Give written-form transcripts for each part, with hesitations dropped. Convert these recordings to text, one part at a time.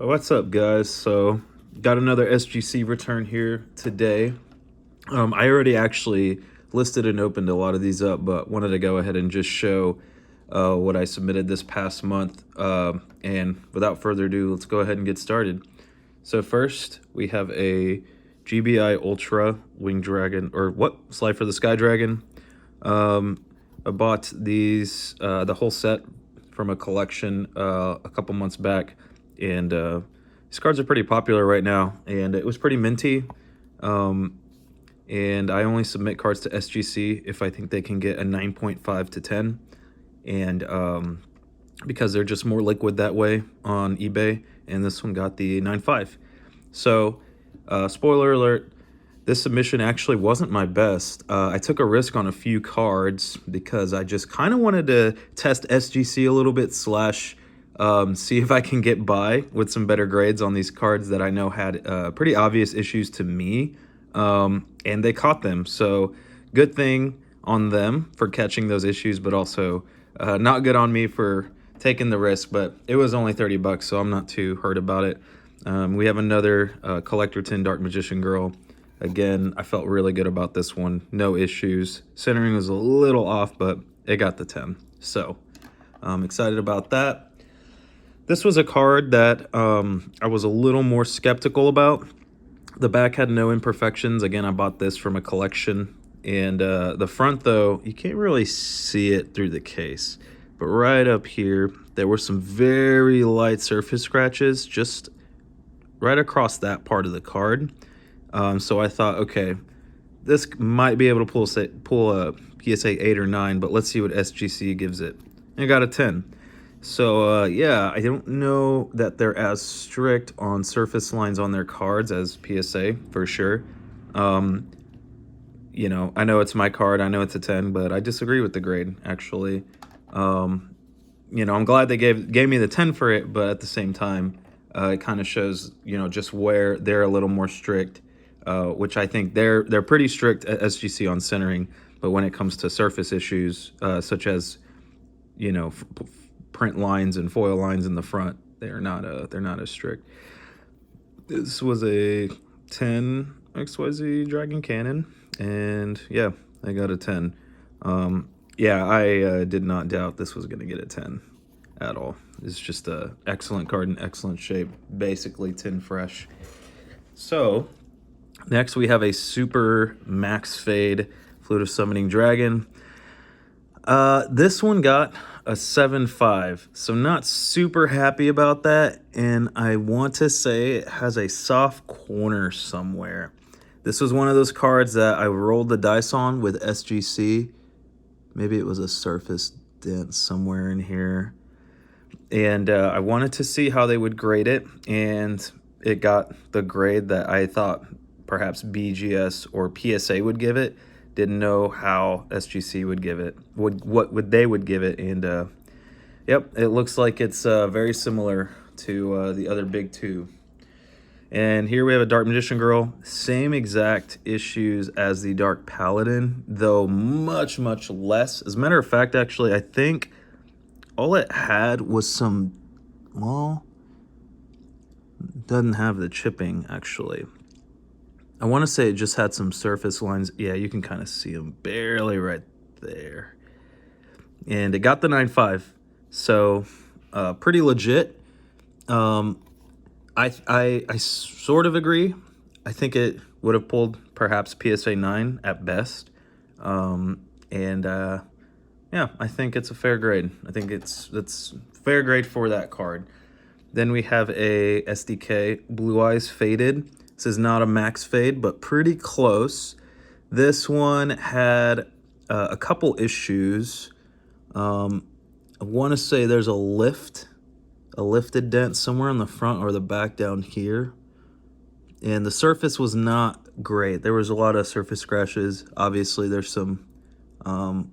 What's up, guys? So, got another SGC return here today. I already actually listed and opened a lot of these up, but wanted to go ahead and just show what I submitted this past month. And without further ado, let's go ahead and get started. So first, we have a GBI Ultra Wing Dragon, or what? Slide for the Sky Dragon. I bought these, the whole set from a collection a couple months back, and these cards are pretty popular right now, and it was pretty minty. And I only submit cards to SGC if I think they can get a 9.5 to 10, and because they're just more liquid that way on eBay, and this one got the 9.5. So, spoiler alert, this submission actually wasn't my best. I took a risk on a few cards because I just kind of wanted to test SGC a little bit, slash see if I can get by with some better grades on these cards that I know had pretty obvious issues to me, and they caught them. So good thing on them for catching those issues, but also not good on me for taking the risk. But it was only 30 bucks, so I'm not too hurt about it. We have another Collector Tin Dark Magician Girl. Again, I felt really good about this one. No issues. Centering was a little off, but it got the 10. So I'm excited about that. This was a card that I was a little more skeptical about. The back had no imperfections. Again, I bought this from a collection. And the front, though, you can't really see it through the case. But right up here, there were some very light surface scratches just right across that part of the card. So I thought, okay, this might be able to pull a PSA 8 or 9, but let's see what SGC gives it. And I got a 10. So yeah, I don't know that they're as strict on surface lines on their cards as PSA, for sure. You know, I know it's my card, I know it's a 10, but I disagree with the grade, actually. You know, I'm glad they gave me the 10 for it, but at the same time, it kind of shows, you know, just where they're a little more strict. Which I think they're pretty strict at SGC on centering, but when it comes to surface issues, such as, you know, print lines and foil lines in the front, they're not as strict. This was a 10 XYZ Dragon Cannon, and yeah, I got a 10. Yeah, I did not doubt this was going to get a 10 at all. It's just a excellent card in excellent shape, basically 10 fresh. So next, we have a Super Max Fade Flute of Summoning Dragon. This one got a 7.5, so not super happy about that, and I want to say it has a soft corner somewhere. This was one of those cards that I rolled the dice on with SGC. Maybe it was a surface dent somewhere in here. And I wanted to see how they would grade it, and it got the grade that I thought perhaps BGS or PSA would give it. Didn't know how SGC would give it, what they would give it, and yep, it looks like it's very similar to the other big two. And here we have a Dark Magician Girl, same exact issues as the Dark Paladin, though much less. As a matter of fact, actually, I think all it had was some, well, doesn't have the chipping, actually. I want to say it just had some surface lines. Yeah, you can kind of see them barely right there. And it got the 9.5, so pretty legit. I sort of agree. I think it would have pulled perhaps PSA 9 at best. Yeah, I think it's a fair grade. I think it's fair grade for that card. Then we have a SDK Blue Eyes Faded. This is not a max fade, but pretty close. This one had a couple issues. I want to say there's a lifted dent somewhere on the front or the back down here. And the surface was not great. There was a lot of surface scratches. Obviously, there's some, what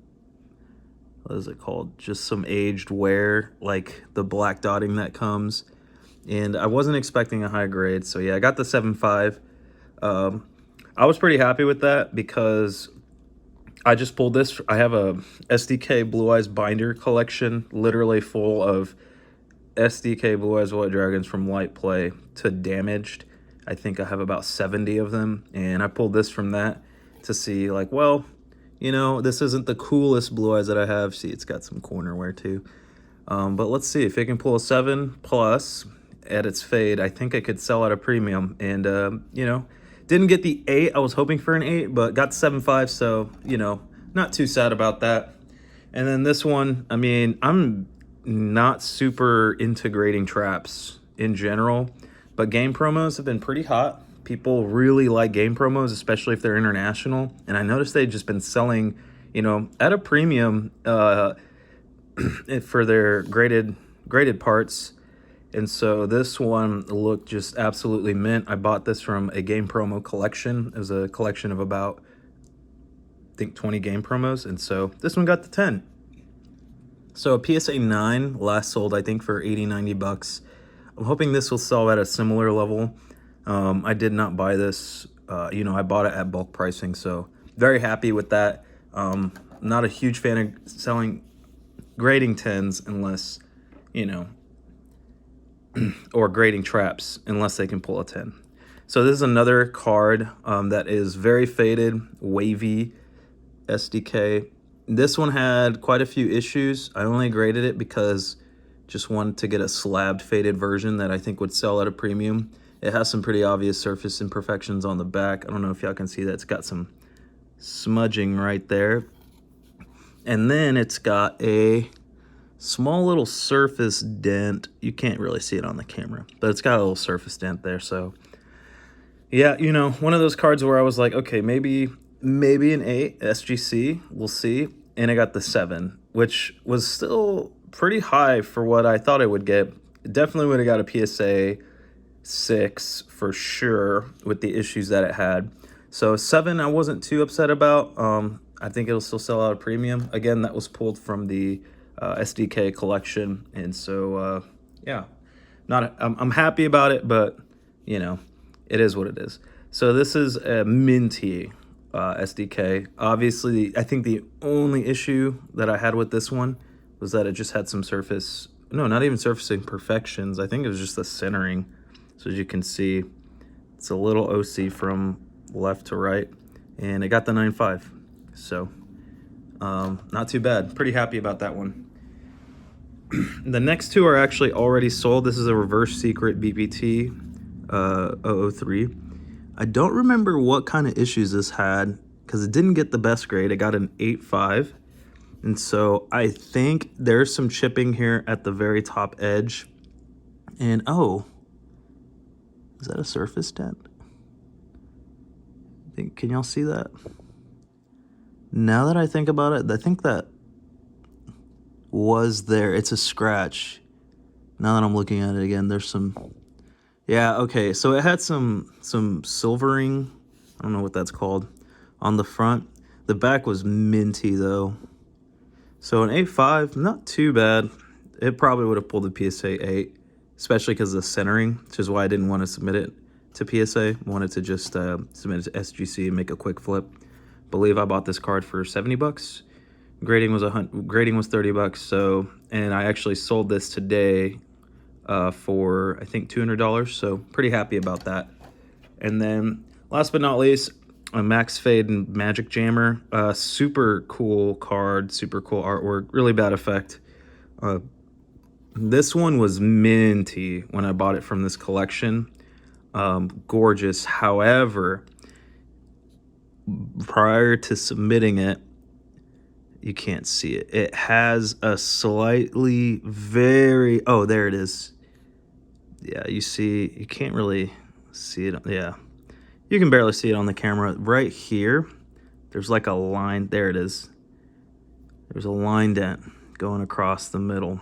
is it called? Just some aged wear, like the black dotting that comes. And I wasn't expecting a high grade, so yeah, I got the 7.5. I was pretty happy with that because I just pulled this. I have a SDK Blue Eyes binder collection, literally full of SDK Blue Eyes White Dragons from Light Play to Damaged. I think I have about 70 of them, and I pulled this from that to see, like, well, you know, this isn't the coolest Blue Eyes that I have. See, it's got some corner wear too. But let's see if it can pull a 7 plus at its fade. I think I could sell at a premium, and you know, didn't get the 8. I was hoping for an 8, but got 7.5, so you know, not too sad about that. And then this one, I mean, I'm not super integrating traps in general, but game promos have been pretty hot. People really like game promos, especially if they're international. And I noticed they've just been selling, you know, at a premium for their graded parts. And so this one looked just absolutely mint. I bought this from a game promo collection. It was a collection of about, I think, 20 game promos. And so this one got the 10. So a PSA 9 last sold, I think, for 80, 90 bucks. I'm hoping this will sell at a similar level. I did not buy this. You know, I bought it at bulk pricing, so very happy with that. Not a huge fan of grading 10s unless, you know, or grading traps unless they can pull a 10. So this is another card that is very faded, wavy SDK. This one had quite a few issues. I only graded it because just wanted to get a slabbed faded version that I think would sell at a premium. It has some pretty obvious surface imperfections on the back. I don't know if y'all can see that. It's got some smudging right there. And then it's got a small little surface dent. You can't really see it on the camera, but it's got a little surface dent there. So yeah, you know, one of those cards where I was like, okay, maybe an 8 SGC, we'll see. And I got the 7, which was still pretty high for what I thought I would get. Definitely would have got a PSA 6 for sure with the issues that it had. So 7 I wasn't too upset about. I think it'll still sell out a premium. Again, that was pulled from the SDK collection, and so yeah, I'm happy about it, but you know, it is what it is. So this is a minty SDK. Obviously, I think the only issue that I had with this one was that it just had some surface, no, not even surface imperfections. I think it was just the centering. So as you can see, it's a little OC from left to right, and it got the 9.5. So not too bad. Pretty happy about that one. The next two are actually already sold. This is a reverse secret BPT 003. I don't remember what kind of issues this had because it didn't get the best grade. It got an 8.5. And so I think there's some chipping here at the very top edge. And oh, is that a surface dent? Can y'all see that? Now that I think about it, I think that was there. It's a scratch. Now that I'm looking at it again, there's some, yeah, okay. So it had some silvering, I don't know what that's called, on the front. The back was minty though. So an 8.5, not too bad. It probably would have pulled the PSA 8, especially because of the centering, which is why I didn't want to submit it to PSA. I wanted to just submit it to SGC and make a quick flip. Believe I bought this card for 70 bucks. Grading was 30 bucks. So, and I actually sold this today for I think $200. So pretty happy about that. And then last but not least, a Max Fade and Magic Jammer. Super cool card, super cool artwork, really bad effect. This one was minty when I bought it from this collection. Gorgeous. However, prior to submitting it, you can't see it. It has a slightly very, oh, there it is. Yeah, you see, you can't really see it. Yeah, you can barely see it on the camera. Right here, there's like a line. There it is. There's a line dent going across the middle.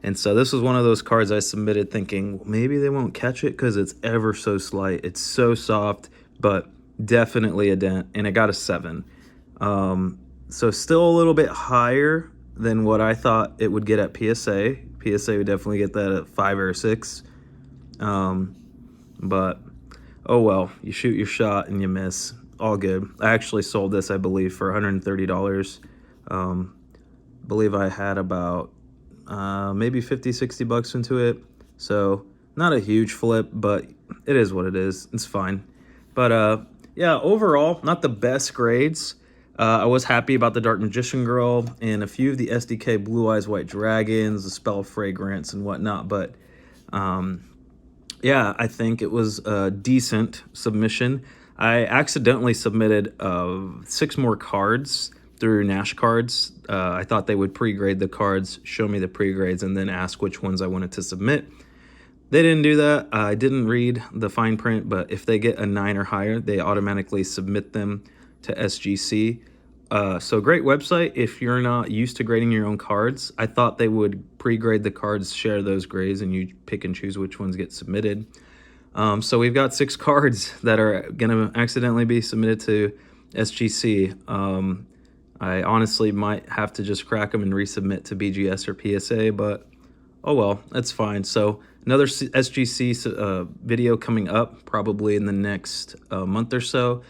And so this was one of those cards I submitted thinking, well, maybe they won't catch it because it's ever so slight. It's so soft, but definitely a dent, and it got a 7. So still a little bit higher than what I thought it would get at PSA. PSA would definitely get that at 5 or 6. But oh well, you shoot your shot and you miss. All good. I actually sold this, I believe, for $130. Believe I had about maybe 50-60 bucks into it. So not a huge flip, but it is what it is. It's fine. But yeah, overall, not the best grades. I was happy about the Dark Magician Girl and a few of the SDK Blue Eyes White Dragons, the Spell Fragrance and whatnot. But yeah, I think it was a decent submission. I accidentally submitted 6 more cards through Nash Cards. I thought they would pre-grade the cards, show me the pre-grades, and then ask which ones I wanted to submit. They didn't do that. I didn't read the fine print, but if they get a 9 or higher, they automatically submit them to SGC. So great website if you're not used to grading your own cards. I thought they would pre-grade the cards, share those grades, and you pick and choose which ones get submitted. So we've got 6 cards that are going to accidentally be submitted to SGC. I honestly might have to just crack them and resubmit to BGS or PSA, but oh well, that's fine. So another SGC video coming up probably in the next month or so.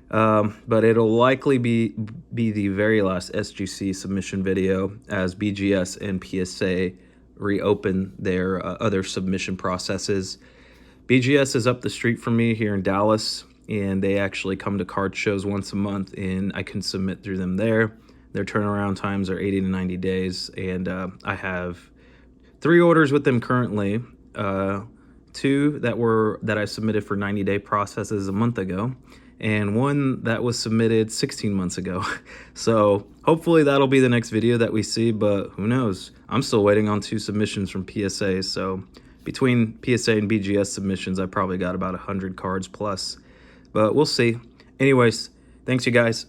But it'll likely be the very last SGC submission video as BGS and PSA reopen their other submission processes. BGS is up the street from me here in Dallas, and they actually come to card shows once a month, and I can submit through them there. Their turnaround times are 80 to 90 days, and I have 3 orders with them currently. 2 that I submitted for 90-day processes a month ago, and 1 that was submitted 16 months ago. So hopefully that'll be the next video that we see, but who knows? I'm still waiting on 2 submissions from PSA, so between PSA and BGS submissions, I probably got about 100 cards plus, but we'll see. Anyways, thanks you guys.